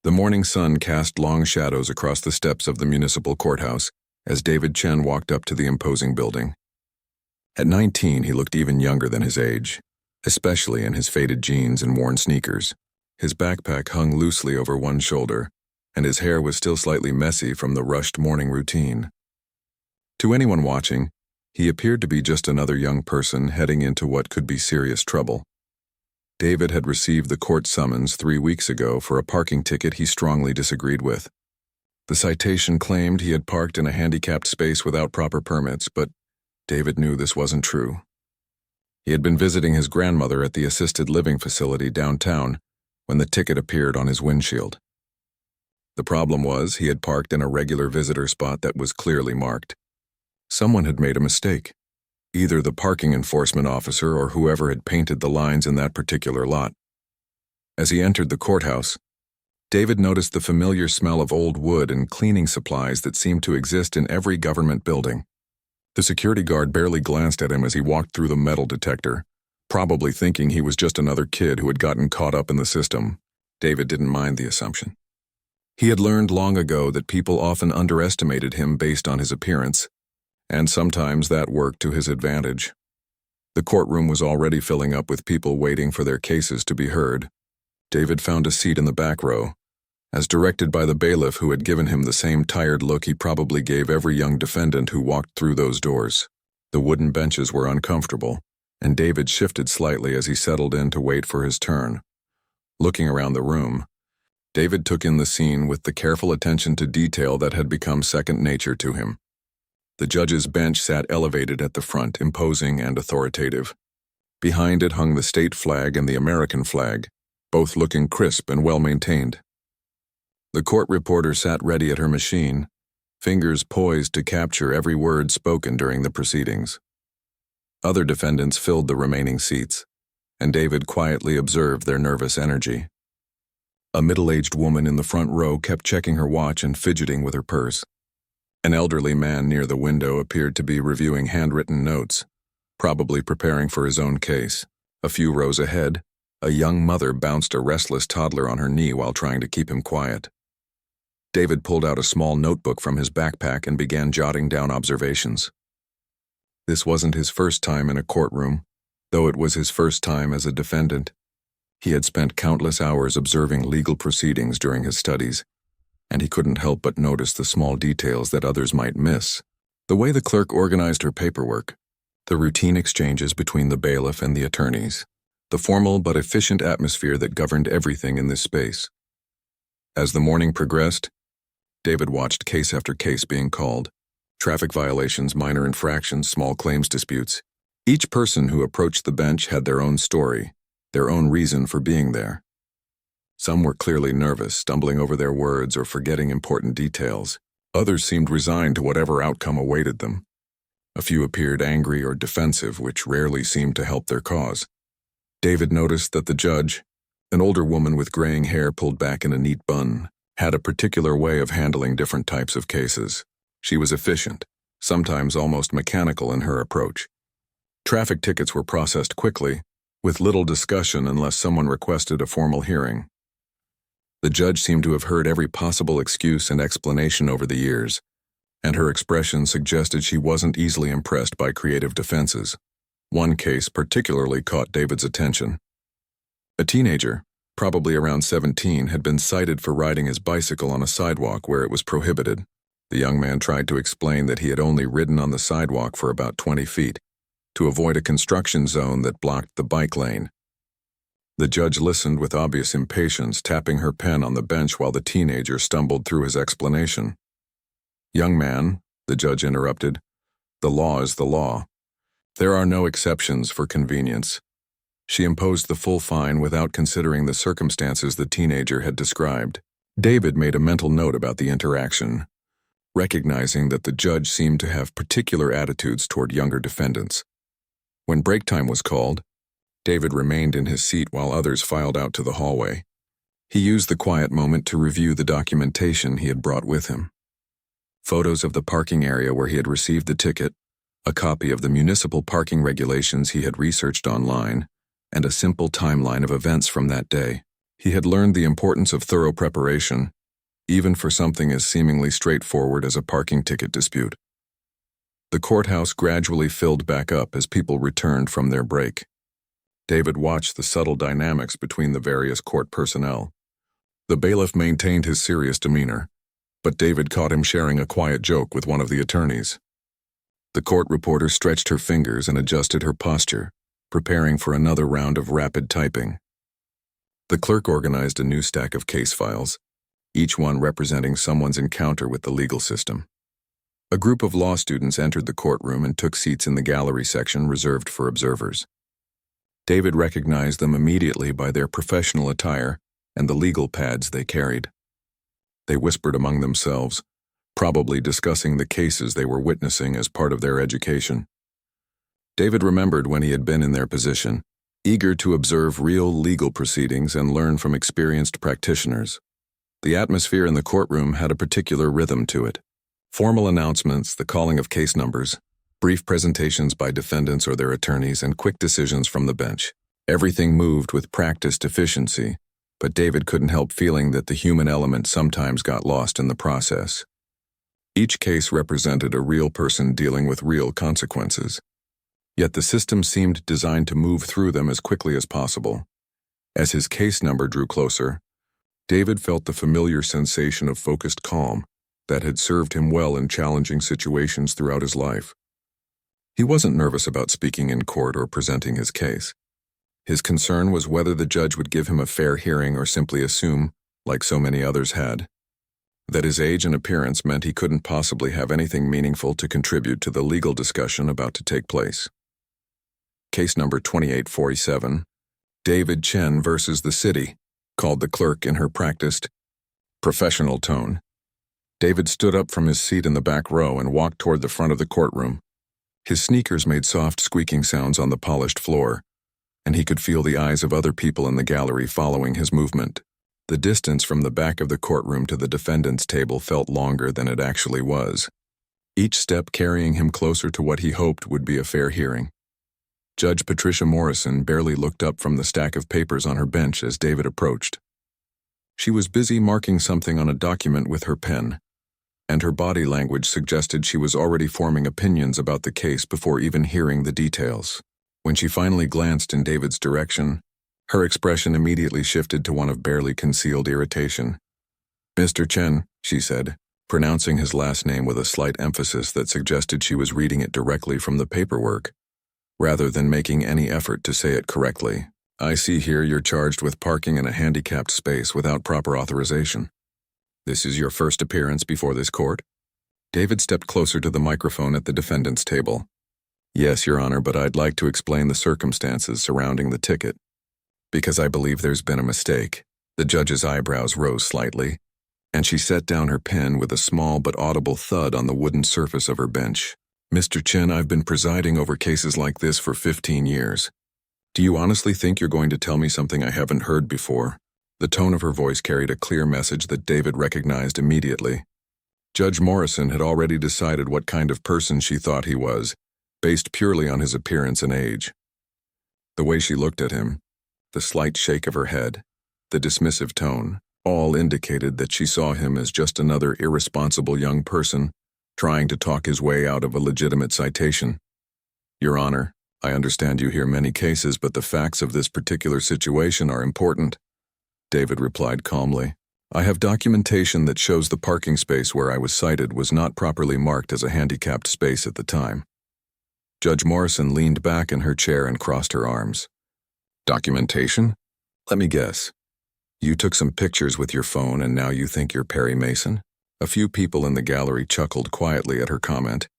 The morning sun cast long shadows across the steps of the municipal courthouse as David Chen walked up to the imposing building. At 19, he looked even younger than his age, especially in his faded jeans and worn sneakers. His backpack hung loosely over one shoulder, and his hair was still slightly messy from the rushed morning routine. To anyone watching, he appeared to be just another young person heading into what could be serious trouble. David had received the court summons 3 weeks ago for a parking ticket he strongly disagreed with. The citation claimed he had parked in a handicapped space without proper permits, but David knew this wasn't true. He had been visiting his grandmother at the assisted living facility downtown when the ticket appeared on his windshield. The problem was he had parked in a regular visitor spot that was clearly marked. Someone had made a mistake. Either the parking enforcement officer or whoever had painted the lines in that particular lot. As he entered the courthouse, David noticed the familiar smell of old wood and cleaning supplies that seemed to exist in every government building. The security guard barely glanced at him as he walked through the metal detector, probably thinking he was just another kid who had gotten caught up in the system. David didn't mind the assumption. He had learned long ago that people often underestimated him based on his appearance, and sometimes that worked to his advantage. The courtroom was already filling up with people waiting for their cases to be heard. David found a seat in the back row, as directed by the bailiff who had given him the same tired look he probably gave every young defendant who walked through those doors. The wooden benches were uncomfortable, and David shifted slightly as he settled in to wait for his turn. Looking around the room, David took in the scene with the careful attention to detail that had become second nature to him. The judge's bench sat elevated at the front, imposing and authoritative. Behind it hung the state flag and the American flag, both looking crisp and well-maintained. The court reporter sat ready at her machine, fingers poised to capture every word spoken during the proceedings. Other defendants filled the remaining seats, and David quietly observed their nervous energy. A middle-aged woman in the front row kept checking her watch and fidgeting with her purse. An elderly man near the window appeared to be reviewing handwritten notes, probably preparing for his own case. A few rows ahead, a young mother bounced a restless toddler on her knee while trying to keep him quiet. David pulled out a small notebook from his backpack and began jotting down observations. This wasn't his first time in a courtroom, though it was his first time as a defendant. He had spent countless hours observing legal proceedings during his studies, and he couldn't help but notice the small details that others might miss. The way the clerk organized her paperwork, the routine exchanges between the bailiff and the attorneys, the formal but efficient atmosphere that governed everything in this space. As the morning progressed, David watched case after case being called. Traffic violations, minor infractions, small claims disputes. Each person who approached the bench had their own story, their own reason for being there. Some were clearly nervous, stumbling over their words or forgetting important details. Others seemed resigned to whatever outcome awaited them. A few appeared angry or defensive, which rarely seemed to help their cause. David noticed that the judge, an older woman with graying hair pulled back in a neat bun, had a particular way of handling different types of cases. She was efficient, sometimes almost mechanical in her approach. Traffic tickets were processed quickly, with little discussion unless someone requested a formal hearing. The judge seemed to have heard every possible excuse and explanation over the years, and her expression suggested she wasn't easily impressed by creative defenses. One case particularly caught David's attention. A teenager, probably around 17, had been cited for riding his bicycle on a sidewalk where it was prohibited. The young man tried to explain that he had only ridden on the sidewalk for about 20 feet, to avoid a construction zone that blocked the bike lane. The judge listened with obvious impatience, tapping her pen on the bench while the teenager stumbled through his explanation. "Young man," the judge interrupted, "the law is the law. There are no exceptions for convenience." She imposed the full fine without considering the circumstances the teenager had described. David made a mental note about the interaction, recognizing that the judge seemed to have particular attitudes toward younger defendants. When break time was called, David remained in his seat while others filed out to the hallway. He used the quiet moment to review the documentation he had brought with him. Photos of the parking area where he had received the ticket, a copy of the municipal parking regulations he had researched online, and a simple timeline of events from that day. He had learned the importance of thorough preparation, even for something as seemingly straightforward as a parking ticket dispute. The courthouse gradually filled back up as people returned from their break. David watched the subtle dynamics between the various court personnel. The bailiff maintained his serious demeanor, but David caught him sharing a quiet joke with one of the attorneys. The court reporter stretched her fingers and adjusted her posture, preparing for another round of rapid typing. The clerk organized a new stack of case files, each one representing someone's encounter with the legal system. A group of law students entered the courtroom and took seats in the gallery section reserved for observers. David recognized them immediately by their professional attire and the legal pads they carried. They whispered among themselves, probably discussing the cases they were witnessing as part of their education. David remembered when he had been in their position, eager to observe real legal proceedings and learn from experienced practitioners. The atmosphere in the courtroom had a particular rhythm to it. Formal announcements, the calling of case numbers, brief presentations by defendants or their attorneys, and quick decisions from the bench. Everything moved with practiced efficiency, but David couldn't help feeling that the human element sometimes got lost in the process. Each case represented a real person dealing with real consequences. Yet the system seemed designed to move through them as quickly as possible. As his case number drew closer, David felt the familiar sensation of focused calm that had served him well in challenging situations throughout his life. He wasn't nervous about speaking in court or presenting his case. His concern was whether the judge would give him a fair hearing or simply assume, like so many others had, that his age and appearance meant he couldn't possibly have anything meaningful to contribute to the legal discussion about to take place. Case number 2847, David Chen versus the city, called the clerk in her practiced, professional tone. David stood up from his seat in the back row and walked toward the front of the courtroom. His sneakers made soft squeaking sounds on the polished floor, and he could feel the eyes of other people in the gallery following his movement. The distance from the back of the courtroom to the defendant's table felt longer than it actually was, each step carrying him closer to what he hoped would be a fair hearing. Judge Patricia Morrison barely looked up from the stack of papers on her bench as David approached. She was busy marking something on a document with her pen, and her body language suggested she was already forming opinions about the case before even hearing the details. When she finally glanced in David's direction, her expression immediately shifted to one of barely concealed irritation. "Mr. Chen," she said, pronouncing his last name with a slight emphasis that suggested she was reading it directly from the paperwork, rather than making any effort to say it correctly. "I see here you're charged with parking in a handicapped space without proper authorization. This is your first appearance before this court?" David stepped closer to the microphone at the defendant's table. "Yes, Your Honor, but I'd like to explain the circumstances surrounding the ticket. Because I believe there's been a mistake." The judge's eyebrows rose slightly, and she set down her pen with a small but audible thud on the wooden surface of her bench. "Mr. Chen, I've been presiding over cases like this for 15 years. Do you honestly think you're going to tell me something I haven't heard before?" The tone of her voice carried a clear message that David recognized immediately. Judge Morrison had already decided what kind of person she thought he was, based purely on his appearance and age. The way she looked at him, the slight shake of her head, the dismissive tone, all indicated that she saw him as just another irresponsible young person trying to talk his way out of a legitimate citation. "Your Honor, I understand you hear many cases, but the facts of this particular situation are important," David replied calmly. "I have documentation that shows the parking space where I was cited was not properly marked as a handicapped space at the time." Judge Morrison leaned back in her chair and crossed her arms. "Documentation? Let me guess. You took some pictures with your phone and now you think you're Perry Mason?" A few people in the gallery chuckled quietly at her comment,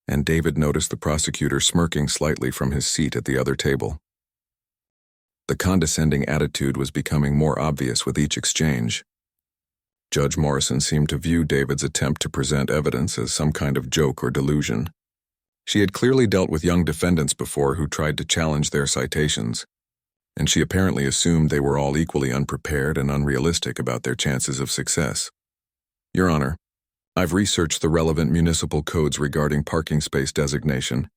and David noticed the prosecutor smirking slightly from his seat at the other table. The condescending attitude was becoming more obvious with each exchange. Judge Morrison seemed to view David's attempt to present evidence as some kind of joke or delusion. She had clearly dealt with young defendants before who tried to challenge their citations, and she apparently assumed they were all equally unprepared and unrealistic about their chances of success. "Your Honor, I've researched the relevant municipal codes regarding parking space designation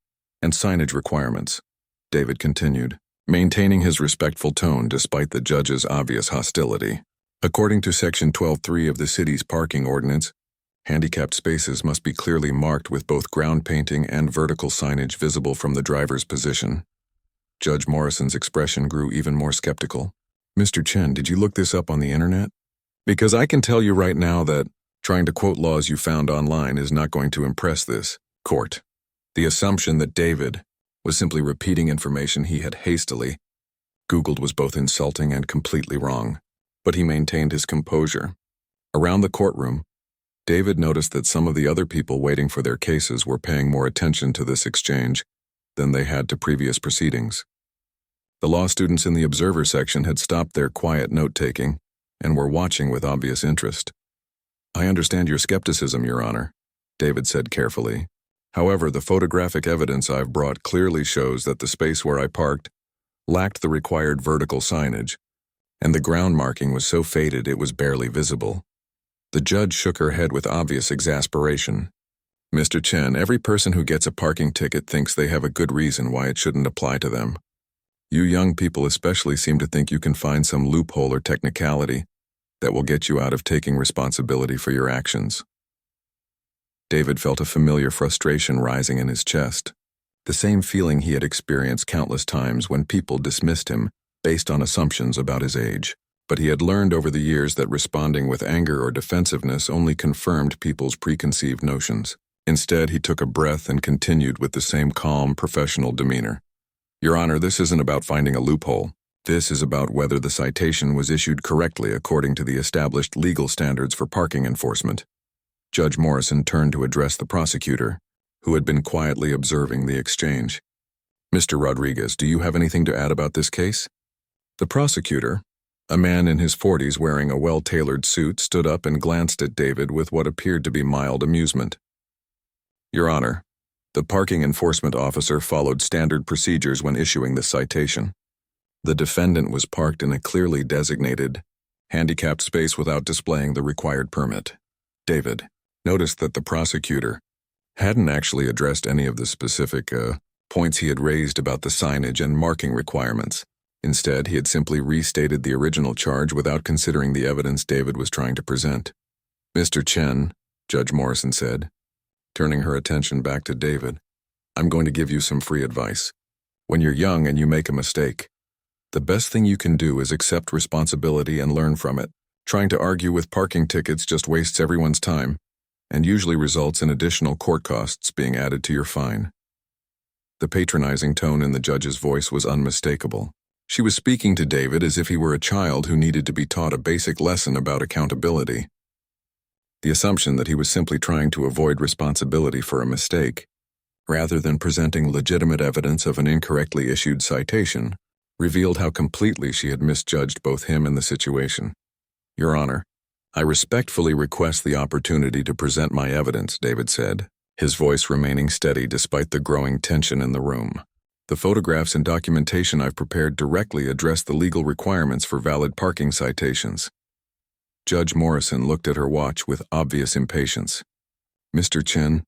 and signage requirements," David continued. maintaining his respectful tone despite the judge's obvious hostility. According to Section 12.3 of the city's parking ordinance, handicapped spaces must be clearly marked with both ground painting and vertical signage visible from the driver's position. Judge Morrison's expression grew even more skeptical. "Mr. Chen, did you look this up on the internet? Because I can tell you right now that trying to quote laws you found online is not going to impress this court." The assumption that David was simply repeating information he had hastily Googled was both insulting and completely wrong, but he maintained his composure. Around the courtroom, David noticed that some of the other people waiting for their cases were paying more attention to this exchange than they had to previous proceedings. The law students in the observer section had stopped their quiet note-taking and were watching with obvious interest. "I understand your skepticism, Your Honor," David said carefully. "However, the photographic evidence I've brought clearly shows that the space where I parked lacked the required vertical signage, and the ground marking was so faded it was barely visible." The judge shook her head with obvious exasperation. "Mr. Chen, every person who gets a parking ticket thinks they have a good reason why it shouldn't apply to them. You young people especially seem to think you can find some loophole or technicality that will get you out of taking responsibility for your actions." David felt a familiar frustration rising in his chest, the same feeling he had experienced countless times when people dismissed him based on assumptions about his age. But he had learned over the years that responding with anger or defensiveness only confirmed people's preconceived notions. Instead, he took a breath and continued with the same calm, professional demeanor. "Your Honor, this isn't about finding a loophole. This is about whether the citation was issued correctly according to the established legal standards for parking enforcement." Judge Morrison turned to address the prosecutor, who had been quietly observing the exchange. "Mr. Rodriguez, do you have anything to add about this case?" The prosecutor, a man in his 40s wearing a well-tailored suit, stood up and glanced at David with what appeared to be mild amusement. "Your Honor, the parking enforcement officer followed standard procedures when issuing the citation. The defendant was parked in a clearly designated, handicapped space without displaying the required permit." David noticed that the prosecutor hadn't actually addressed any of the specific points he had raised about the signage and marking requirements. Instead, he had simply restated the original charge without considering the evidence David was trying to present. "Mr. Chen," Judge Morrison said, turning her attention back to David, "I'm going to give you some free advice. When you're young and you make a mistake, the best thing you can do is accept responsibility and learn from it. Trying to argue with parking tickets just wastes everyone's time and usually results in additional court costs being added to your fine." The patronizing tone in the judge's voice was unmistakable. She was speaking to David as if he were a child who needed to be taught a basic lesson about accountability. The assumption that he was simply trying to avoid responsibility for a mistake, rather than presenting legitimate evidence of an incorrectly issued citation, revealed how completely she had misjudged both him and the situation. "Your Honor, I respectfully request the opportunity to present my evidence," David said, his voice remaining steady despite the growing tension in the room. "The photographs and documentation I've prepared directly address the legal requirements for valid parking citations." Judge Morrison looked at her watch with obvious impatience. "Mr. Chen,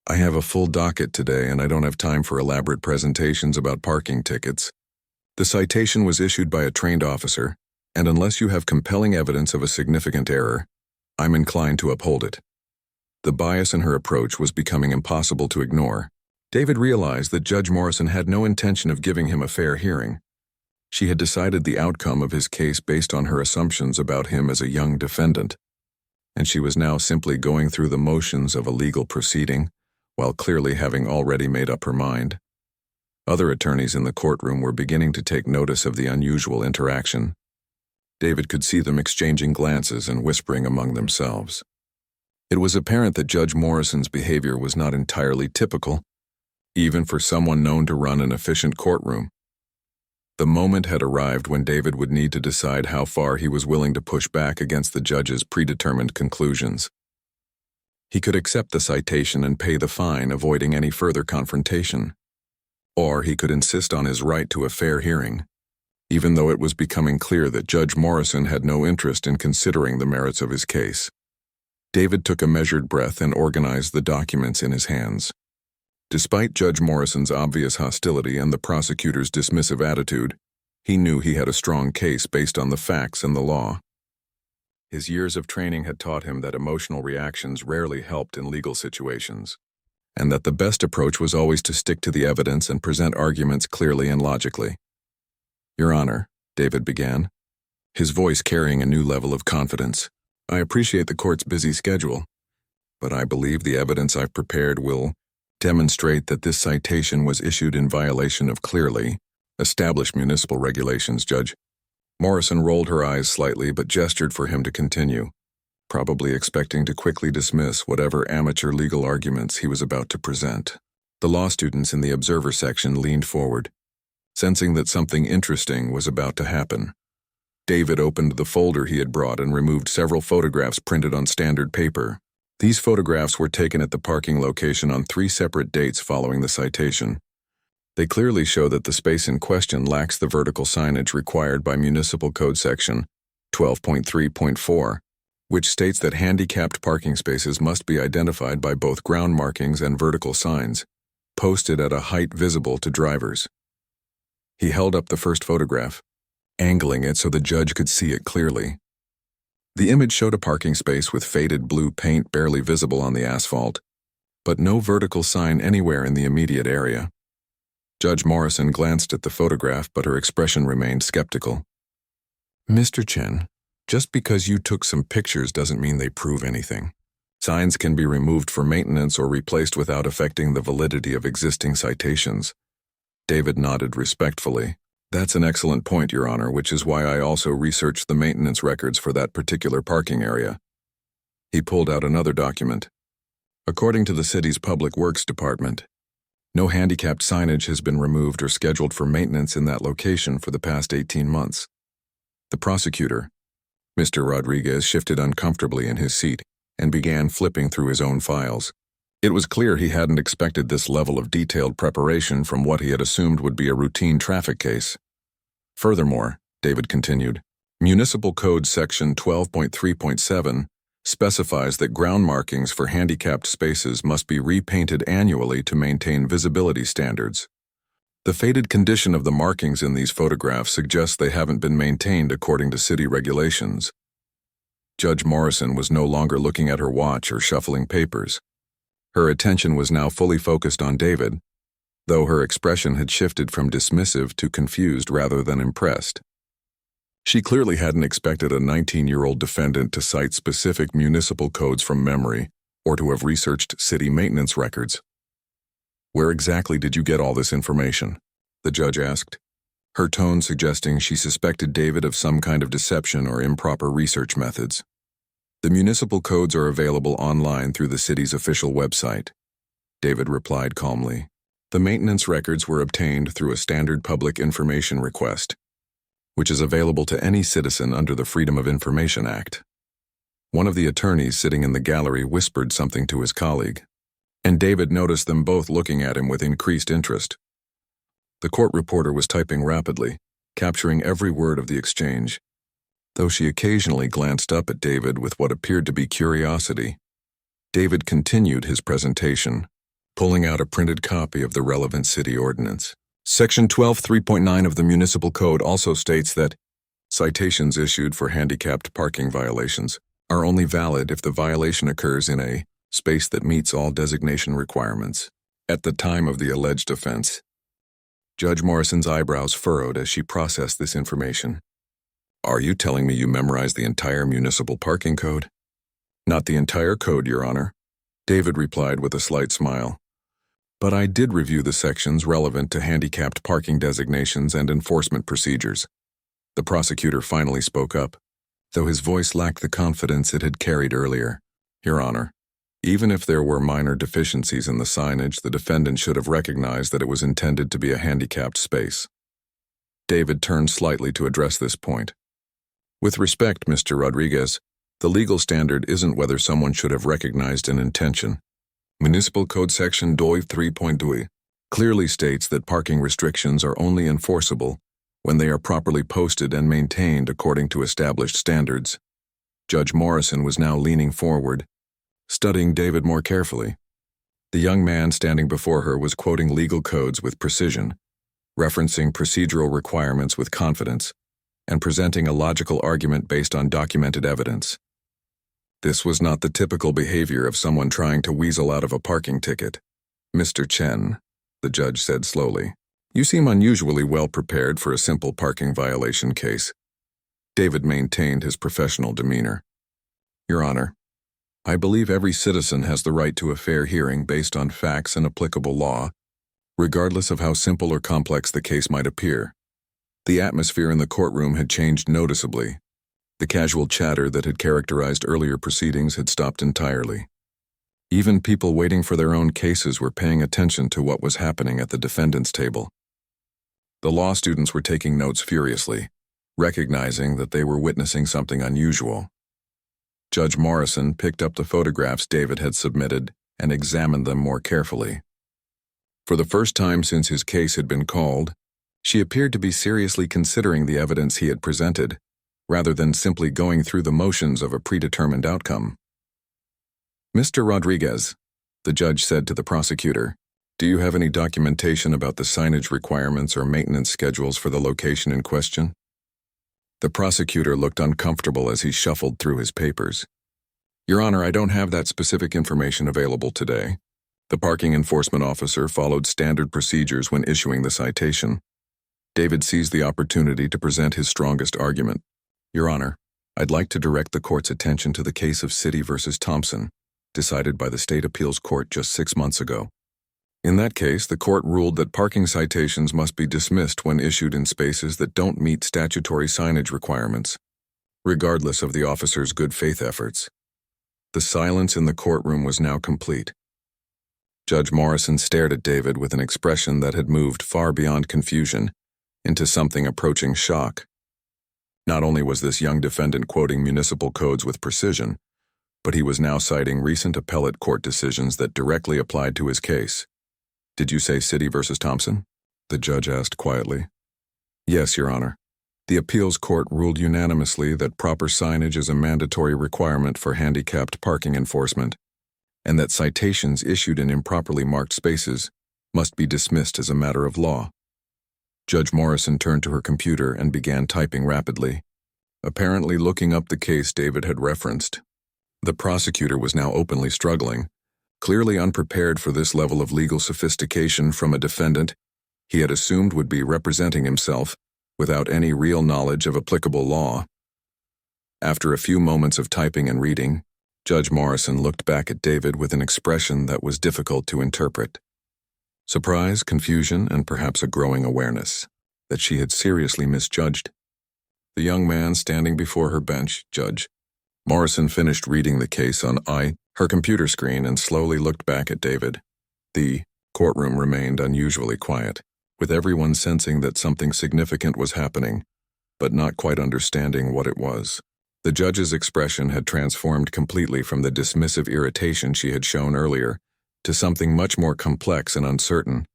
I have a full docket today and I don't have time for elaborate presentations about parking tickets. The citation was issued by a trained officer, and unless you have compelling evidence of a significant error, I'm inclined to uphold it." The bias in her approach was becoming impossible to ignore. David realized that Judge Morrison had no intention of giving him a fair hearing. She had decided the outcome of his case based on her assumptions about him as a young defendant, and she was now simply going through the motions of a legal proceeding, while clearly having already made up her mind. Other attorneys in the courtroom were beginning to take notice of the unusual interaction. David could see them exchanging glances and whispering among themselves. It was apparent that Judge Morrison's behavior was not entirely typical, even for someone known to run an efficient courtroom. The moment had arrived when David would need to decide how far he was willing to push back against the judge's predetermined conclusions. He could accept the citation and pay the fine, avoiding any further confrontation. Or he could insist on his right to a fair hearing, even though it was becoming clear that Judge Morrison had no interest in considering the merits of his case. David took a measured breath and organized the documents in his hands. Despite Judge Morrison's obvious hostility and the prosecutor's dismissive attitude, He knew he had a strong case based on the facts and the law. His years of training had taught him that emotional reactions rarely helped in legal situations, and that the best approach was always to stick to the evidence and present arguments clearly and logically. "Your Honor," David began, his voice carrying a new level of confidence, "I appreciate the court's busy schedule, but I believe the evidence I've prepared will demonstrate that this citation was issued in violation of clearly established municipal regulations, Judge." Morrison rolled her eyes slightly but gestured for him to continue, probably expecting to quickly dismiss whatever amateur legal arguments he was about to present. The law students in the observer section leaned forward, sensing that something interesting was about to happen. David opened the folder he had brought and removed several photographs printed on standard paper. These photographs were taken at the parking location on 3 separate dates following the citation. They clearly show that the space in question lacks the vertical signage required by Municipal Code Section 12.3.4, which states that handicapped parking spaces must be identified by both ground markings and vertical signs, posted at a height visible to drivers. He held up the first photograph, angling it so the judge could see it clearly. The image showed a parking space with faded blue paint barely visible on the asphalt, but no vertical sign anywhere in the immediate area. Judge Morrison glanced at the photograph, but her expression remained skeptical. "Mr. Chen, just because you took some pictures doesn't mean they prove anything. Signs can be removed for maintenance or replaced without affecting the validity of existing citations." David nodded respectfully. "That's an excellent point, Your Honor, which is why I also researched the maintenance records for that particular parking area." He pulled out another document. "According to the city's Public Works Department, no handicapped signage has been removed or scheduled for maintenance in that location for the past 18 months. The prosecutor, Mr. Rodriguez, shifted uncomfortably in his seat and began flipping through his own files. It was clear he hadn't expected this level of detailed preparation from what he had assumed would be a routine traffic case. "Furthermore," David continued, "Municipal Code Section 12.3.7 specifies that ground markings for handicapped spaces must be repainted annually to maintain visibility standards. The faded condition of the markings in these photographs suggests they haven't been maintained according to city regulations." Judge Morrison was no longer looking at her watch or shuffling papers. Her attention was now fully focused on David, though her expression had shifted from dismissive to confused rather than impressed. She clearly hadn't expected a 19-year-old defendant to cite specific municipal codes from memory or to have researched city maintenance records. "Where exactly did you get all this information?" the judge asked, her tone suggesting she suspected David of some kind of deception or improper research methods. "The municipal codes are available online through the city's official website," David replied calmly. "The maintenance records were obtained through a standard public information request, which is available to any citizen under the Freedom of Information Act." One of the attorneys sitting in the gallery whispered something to his colleague, and David noticed them both looking at him with increased interest. The court reporter was typing rapidly, capturing every word of the exchange, though she occasionally glanced up at David with what appeared to be curiosity. David continued his presentation, pulling out a printed copy of the relevant city ordinance. Section 12.3.9 of the Municipal Code also states that citations issued for handicapped parking violations are only valid if the violation occurs in a space that meets all designation requirements at the time of the alleged offense. Judge Morrison's eyebrows furrowed as she processed this information. "Are you telling me you memorized the entire municipal parking code?" "Not the entire code, Your Honor," David replied with a slight smile. "But I did review the sections relevant to handicapped parking designations and enforcement procedures." The prosecutor finally spoke up, though his voice lacked the confidence it had carried earlier. "Your Honor, even if there were minor deficiencies in the signage, the defendant should have recognized that it was intended to be a handicapped space." David turned slightly to address this point. "With respect, Mr. Rodriguez, the legal standard isn't whether someone should have recognized an intention. Municipal Code Section 12.3.2 clearly states that parking restrictions are only enforceable when they are properly posted and maintained according to established standards." Judge Morrison was now leaning forward, studying David more carefully. The young man standing before her was quoting legal codes with precision, referencing procedural requirements with confidence, and presenting a logical argument based on documented evidence. This was not the typical behavior of someone trying to weasel out of a parking ticket. "Mr. Chen," the judge said slowly, "you seem unusually well prepared for a simple parking violation case." David maintained his professional demeanor. "Your Honor, I believe every citizen has the right to a fair hearing based on facts and applicable law, regardless of how simple or complex the case might appear." The atmosphere in the courtroom had changed noticeably. The casual chatter that had characterized earlier proceedings had stopped entirely. Even people waiting for their own cases were paying attention to what was happening at the defendant's table. The law students were taking notes furiously, recognizing that they were witnessing something unusual. Judge Morrison picked up the photographs David had submitted and examined them more carefully. For the first time since his case had been called, she appeared to be seriously considering the evidence he had presented, rather than simply going through the motions of a predetermined outcome. "Mr. Rodriguez," the judge said to the prosecutor, "do you have any documentation about the signage requirements or maintenance schedules for the location in question?" The prosecutor looked uncomfortable as he shuffled through his papers. "Your Honor, I don't have that specific information available today. The parking enforcement officer followed standard procedures when issuing the citation." David seized the opportunity to present his strongest argument. "Your Honor, I'd like to direct the court's attention to the case of City v. Thompson, decided by the State Appeals Court just 6 months ago. In that case, the court ruled that parking citations must be dismissed when issued in spaces that don't meet statutory signage requirements, regardless of the officer's good faith efforts. The silence in the courtroom was now complete. Judge Morrison stared at David with an expression that had moved far beyond confusion into something approaching shock. Not only was this young defendant quoting municipal codes with precision, but he was now citing recent appellate court decisions that directly applied to his case. "Did you say City v. Thompson?" the judge asked quietly. "Yes, Your Honor. The appeals court ruled unanimously that proper signage is a mandatory requirement for handicapped parking enforcement, and that citations issued in improperly marked spaces must be dismissed as a matter of law." Judge Morrison turned to her computer and began typing rapidly, apparently looking up the case David had referenced. The prosecutor was now openly struggling, clearly unprepared for this level of legal sophistication from a defendant he had assumed would be representing himself without any real knowledge of applicable law. After a few moments of typing and reading, Judge Morrison looked back at David with an expression that was difficult to interpret. Surprise, confusion, and perhaps a growing awareness that she had seriously misjudged. The young man standing before her bench, Judge Morrison finished reading the case on her computer screen and slowly looked back at David. The courtroom remained unusually quiet, with everyone sensing that something significant was happening, but not quite understanding what it was. The judge's expression had transformed completely from the dismissive irritation she had shown earlier to something much more complex and uncertain.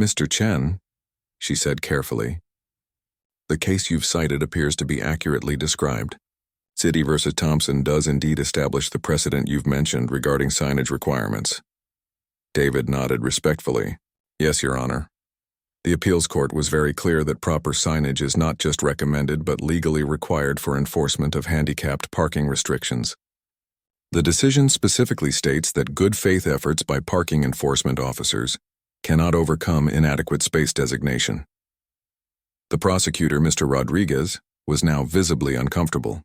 "Mr. Chen," she said carefully, "the case you've cited appears to be accurately described. City v. Thompson does indeed establish the precedent you've mentioned regarding signage requirements." David nodded respectfully. "Yes, Your Honor. The appeals court was very clear that proper signage is not just recommended but legally required for enforcement of handicapped parking restrictions. The decision specifically states that good faith efforts by parking enforcement officers cannot overcome inadequate space designation." The prosecutor, Mr. Rodriguez, was now visibly uncomfortable.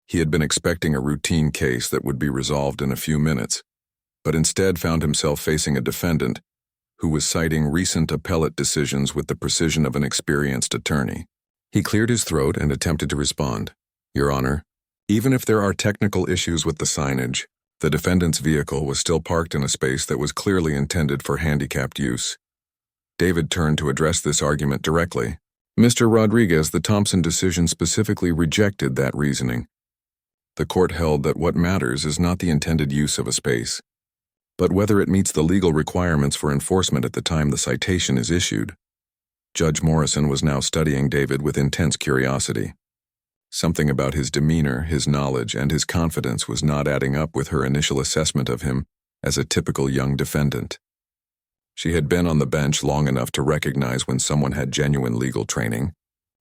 He had been expecting a routine case that would be resolved in a few minutes, but instead found himself facing a defendant who was citing recent appellate decisions with the precision of an experienced attorney. He cleared his throat and attempted to respond. "Your Honor, even if there are technical issues with the signage, the defendant's vehicle was still parked in a space that was clearly intended for handicapped use." David turned to address this argument directly. "Mr. Rodriguez, the Thompson decision specifically rejected that reasoning. The court held that what matters is not the intended use of a space, but whether it meets the legal requirements for enforcement at the time the citation is issued." Judge Morrison was now studying David with intense curiosity. Something about his demeanor, his knowledge, and his confidence was not adding up with her initial assessment of him as a typical young defendant. She had been on the bench long enough to recognize when someone had genuine legal training,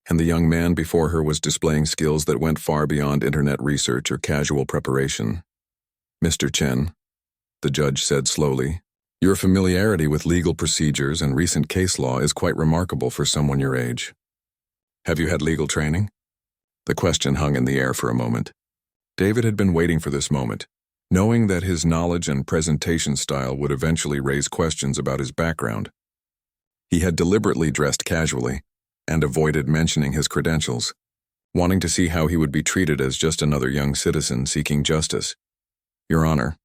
and the young man before her was displaying skills that went far beyond internet research or casual preparation. "Mr. Chen," the judge said slowly, "your familiarity with legal procedures and recent case law is quite remarkable for someone your age. Have you had legal training?" The question hung in the air for a moment. David had been waiting for this moment, knowing that his knowledge and presentation style would eventually raise questions about his background. He had deliberately dressed casually and avoided mentioning his credentials, wanting to see how he would be treated as just another young citizen seeking justice. "Your Honor,"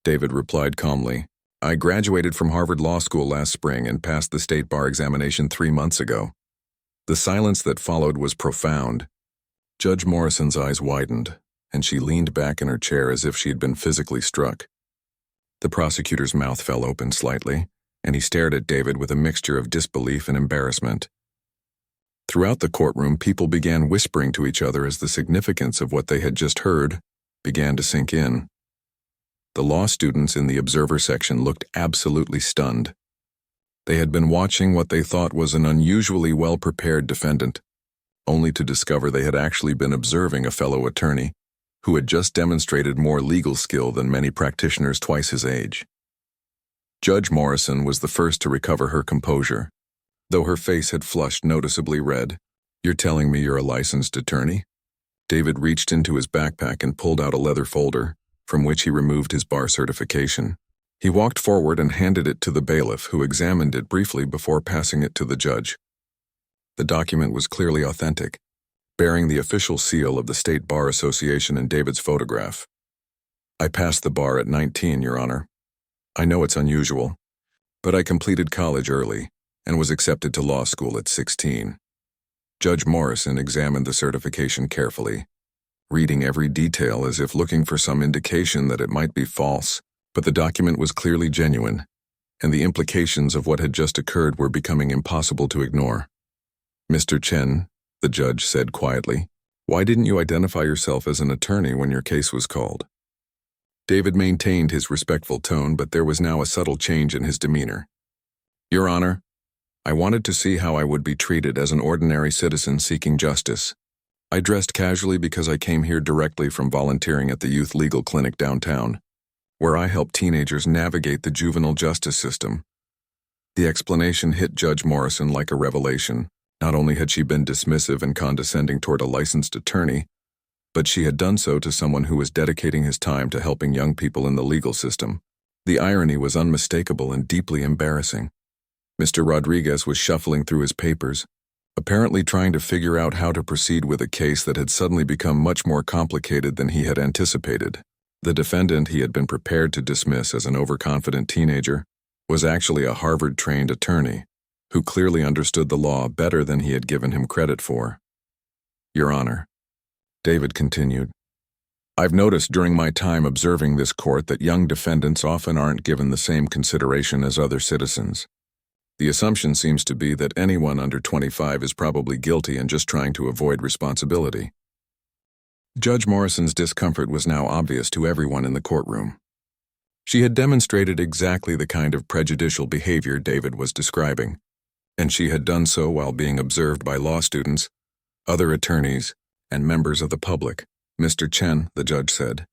David replied calmly, "I graduated from Harvard Law School last spring and passed the state bar examination 3 months ago." The silence that followed was profound. Judge Morrison's eyes widened, and she leaned back in her chair as if she had been physically struck. The prosecutor's mouth fell open slightly, and he stared at David with a mixture of disbelief and embarrassment. Throughout the courtroom, people began whispering to each other as the significance of what they had just heard began to sink in. The law students in the observer section looked absolutely stunned. They had been watching what they thought was an unusually well-prepared defendant, only to discover they had actually been observing a fellow attorney who had just demonstrated more legal skill than many practitioners twice his age. Judge Morrison was the first to recover her composure, though her face had flushed noticeably red. "You're telling me you're a licensed attorney?" David reached into his backpack and pulled out a leather folder, from which he removed his bar certification. He walked forward and handed it to the bailiff, who examined it briefly before passing it to the judge. The document was clearly authentic, bearing the official seal of the State Bar Association and David's photograph. "I passed the bar at 19, Your Honor. I know it's unusual, but I completed college early and was accepted to law school at 16. Judge Morrison examined the certification carefully, reading every detail as if looking for some indication that it might be false, but the document was clearly genuine, and the implications of what had just occurred were becoming impossible to ignore. "Mr. Chen," the judge said quietly, "why didn't you identify yourself as an attorney when your case was called?" David maintained his respectful tone, but there was now a subtle change in his demeanor. "Your Honor, I wanted to see how I would be treated as an ordinary citizen seeking justice. I dressed casually because I came here directly from volunteering at the youth legal clinic downtown, where I help teenagers navigate the juvenile justice system." The explanation hit Judge Morrison like a revelation. Not only had she been dismissive and condescending toward a licensed attorney, but she had done so to someone who was dedicating his time to helping young people in the legal system. The irony was unmistakable and deeply embarrassing. Mr. Rodriguez was shuffling through his papers, apparently trying to figure out how to proceed with a case that had suddenly become much more complicated than he had anticipated. The defendant he had been prepared to dismiss as an overconfident teenager was actually a Harvard-trained attorney who clearly understood the law better than he had given him credit for. "Your Honor," David continued, "I've noticed during my time observing this court that young defendants often aren't given the same consideration as other citizens. The assumption seems to be that anyone under 25 is probably guilty and just trying to avoid responsibility." Judge Morrison's discomfort was now obvious to everyone in the courtroom. She had demonstrated exactly the kind of prejudicial behavior David was describing, and she had done so while being observed by law students, other attorneys, and members of the public. "Mr. Chen," the judge said,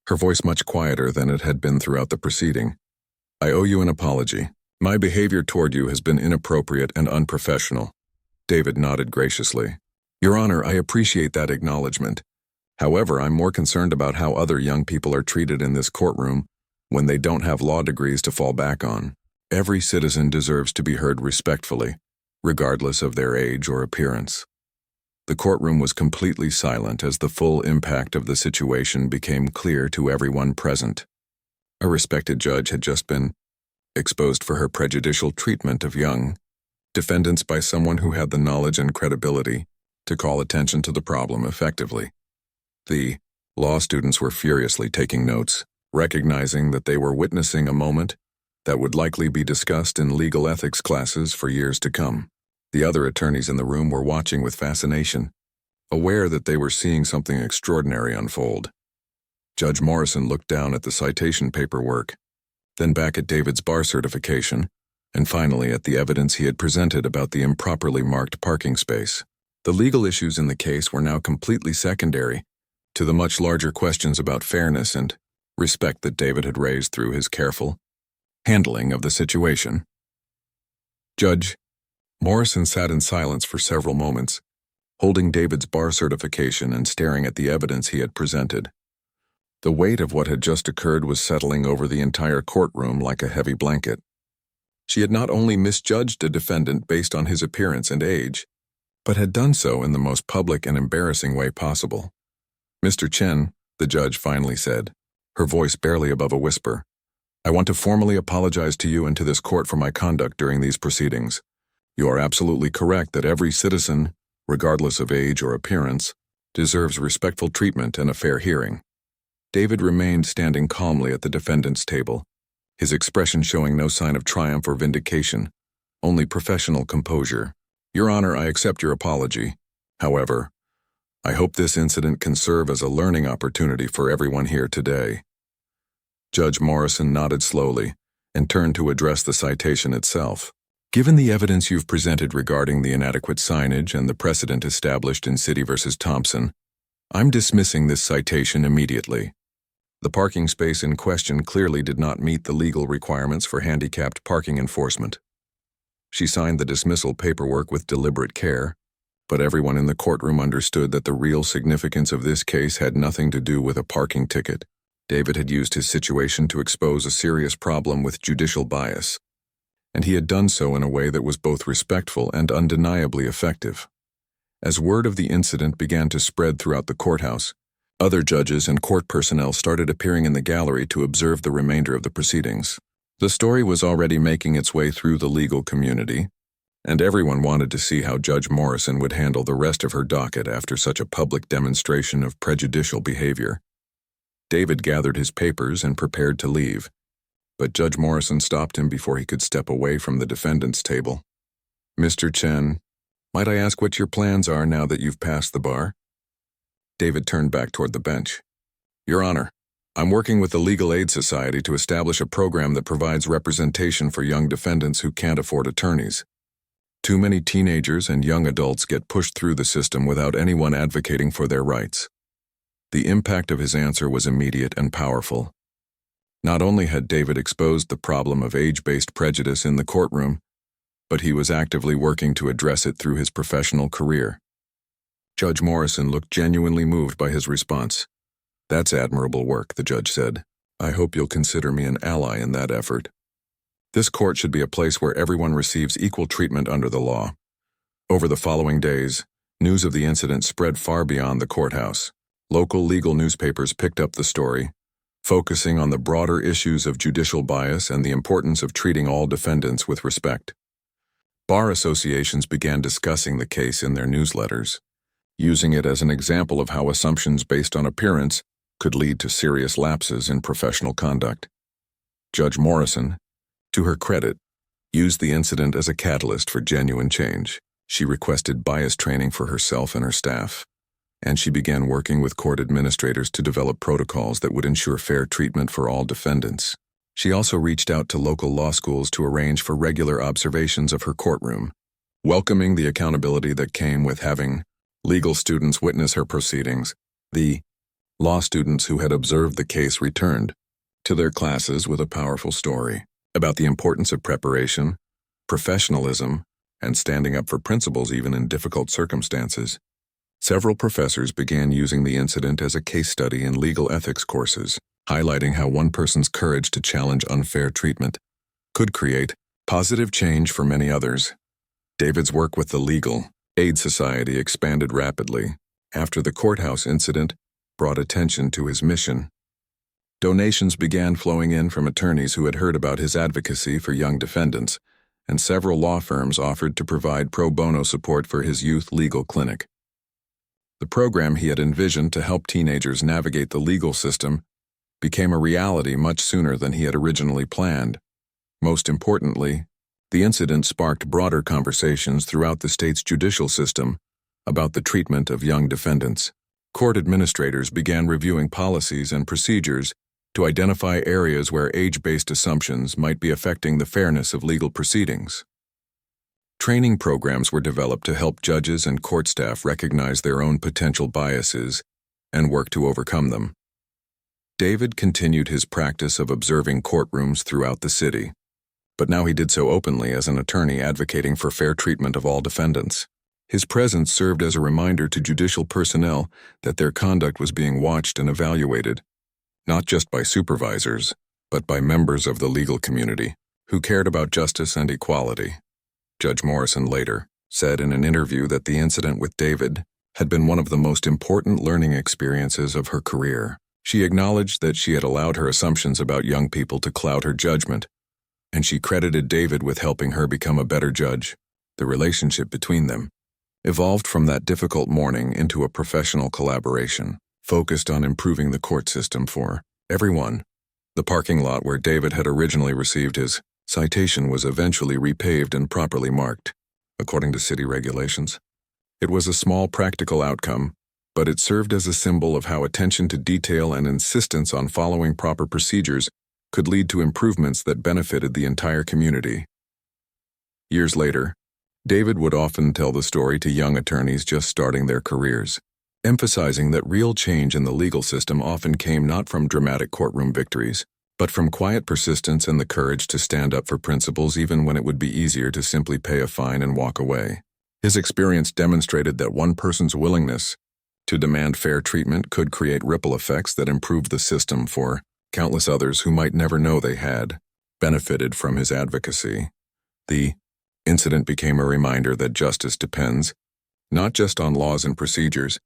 her voice much quieter than it had been throughout the proceeding, "I owe you an apology. My behavior toward you has been inappropriate and unprofessional." David nodded graciously. "Your Honor, I appreciate that acknowledgement. However, I'm more concerned about how other young people are treated in this courtroom when they don't have law degrees to fall back on. Every citizen deserves to be heard respectfully, regardless of their age or appearance." The courtroom was completely silent as the full impact of the situation became clear to everyone present. A respected judge had just been exposed for her prejudicial treatment of young defendants by someone who had the knowledge and credibility to call attention to the problem effectively. The law students were furiously taking notes, recognizing that they were witnessing a moment that would likely be discussed in legal ethics classes for years to come. The other attorneys in the room were watching with fascination, aware that they were seeing something extraordinary unfold. Judge Morrison looked down at the citation paperwork, then back at David's bar certification, and finally at the evidence he had presented about the improperly marked parking space. The legal issues in the case were now completely secondary to the much larger questions about fairness and respect that David had raised through his careful handling of the situation. Judge Morrison sat in silence for several moments, holding David's bar certification and staring at the evidence he had presented. The weight of what had just occurred was settling over the entire courtroom like a heavy blanket. She had not only misjudged a defendant based on his appearance and age, but had done so in the most public and embarrassing way possible. "Mr. Chen," the judge finally said, her voice barely above a whisper, "I want to formally apologize to you and to this court for my conduct during these proceedings. You are absolutely correct that every citizen, regardless of age or appearance, deserves respectful treatment and a fair hearing." David remained standing calmly at the defendant's table, his expression showing no sign of triumph or vindication, only professional composure. "Your Honor, I accept your apology. However, I hope this incident can serve as a learning opportunity for everyone here today." Judge Morrison nodded slowly and turned to address the citation itself. "Given the evidence you've presented regarding the inadequate signage and the precedent established in City v. Thompson, I'm dismissing this citation immediately. The parking space in question clearly did not meet the legal requirements for handicapped parking enforcement." She signed the dismissal paperwork with deliberate care, but everyone in the courtroom understood that the real significance of this case had nothing to do with a parking ticket. David had used his situation to expose a serious problem with judicial bias, and he had done so in a way that was both respectful and undeniably effective. As word of the incident began to spread throughout the courthouse, other judges and court personnel started appearing in the gallery to observe the remainder of the proceedings. The story was already making its way through the legal community, and everyone wanted to see how Judge Morrison would handle the rest of her docket after such a public demonstration of prejudicial behavior. David gathered his papers and prepared to leave, but Judge Morrison stopped him before he could step away from the defendant's table. "Mr. Chen, might I ask what your plans are now that you've passed the bar?" David turned back toward the bench. "Your Honor, I'm working with the Legal Aid Society to establish a program that provides representation for young defendants who can't afford attorneys. Too many teenagers and young adults get pushed through the system without anyone advocating for their rights." The impact of his answer was immediate and powerful. Not only had David exposed the problem of age-based prejudice in the courtroom, but he was actively working to address it through his professional career. Judge Morrison looked genuinely moved by his response. "That's admirable work," the judge said. "I hope you'll consider me an ally in that effort. This court should be a place where everyone receives equal treatment under the law." Over the following days, news of the incident spread far beyond the courthouse. Local legal newspapers picked up the story, focusing on the broader issues of judicial bias and the importance of treating all defendants with respect. Bar associations began discussing the case in their newsletters, using it as an example of how assumptions based on appearance could lead to serious lapses in professional conduct. Judge Morrison, to her credit, used the incident as a catalyst for genuine change. She requested bias training for herself and her staff, and she began working with court administrators to develop protocols that would ensure fair treatment for all defendants. She also reached out to local law schools to arrange for regular observations of her courtroom, welcoming the accountability that came with having legal students witness her proceedings. The law students who had observed the case returned to their classes with a powerful story about the importance of preparation, professionalism, and standing up for principles even in difficult circumstances. Several professors began using the incident as a case study in legal ethics courses, highlighting how one person's courage to challenge unfair treatment could create positive change for many others. David's work with the Legal Aid Society expanded rapidly after the courthouse incident brought attention to his mission. Donations began flowing in from attorneys who had heard about his advocacy for young defendants, and several law firms offered to provide pro bono support for his youth legal clinic. The program he had envisioned to help teenagers navigate the legal system became a reality much sooner than he had originally planned. Most importantly, the incident sparked broader conversations throughout the state's judicial system about the treatment of young defendants. Court administrators began reviewing policies and procedures to identify areas where age-based assumptions might be affecting the fairness of legal proceedings. Training programs were developed to help judges and court staff recognize their own potential biases and work to overcome them. David continued his practice of observing courtrooms throughout the city, but now he did so openly as an attorney advocating for fair treatment of all defendants. His presence served as a reminder to judicial personnel that their conduct was being watched and evaluated, not just by supervisors, but by members of the legal community who cared about justice and equality. Judge Morrison later said in an interview that the incident with David had been one of the most important learning experiences of her career. She acknowledged that she had allowed her assumptions about young people to cloud her judgment, and she credited David with helping her become a better judge. The relationship between them evolved from that difficult morning into a professional collaboration, focused on improving the court system for everyone. The parking lot where David had originally received his citation was eventually repaved and properly marked, according to city regulations. It was a small practical outcome, but it served as a symbol of how attention to detail and insistence on following proper procedures could lead to improvements that benefited the entire community. Years later, David would often tell the story to young attorneys just starting their careers, emphasizing that real change in the legal system often came not from dramatic courtroom victories, but from quiet persistence and the courage to stand up for principles even when it would be easier to simply pay a fine and walk away. His experience demonstrated that one person's willingness to demand fair treatment could create ripple effects that improved the system for countless others who might never know they had benefited from his advocacy. The incident became a reminder that justice depends not just on laws and procedures,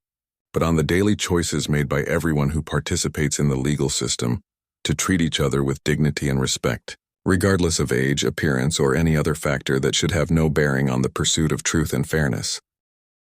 but on the daily choices made by everyone who participates in the legal system to treat each other with dignity and respect, regardless of age, appearance, or any other factor that should have no bearing on the pursuit of truth and fairness.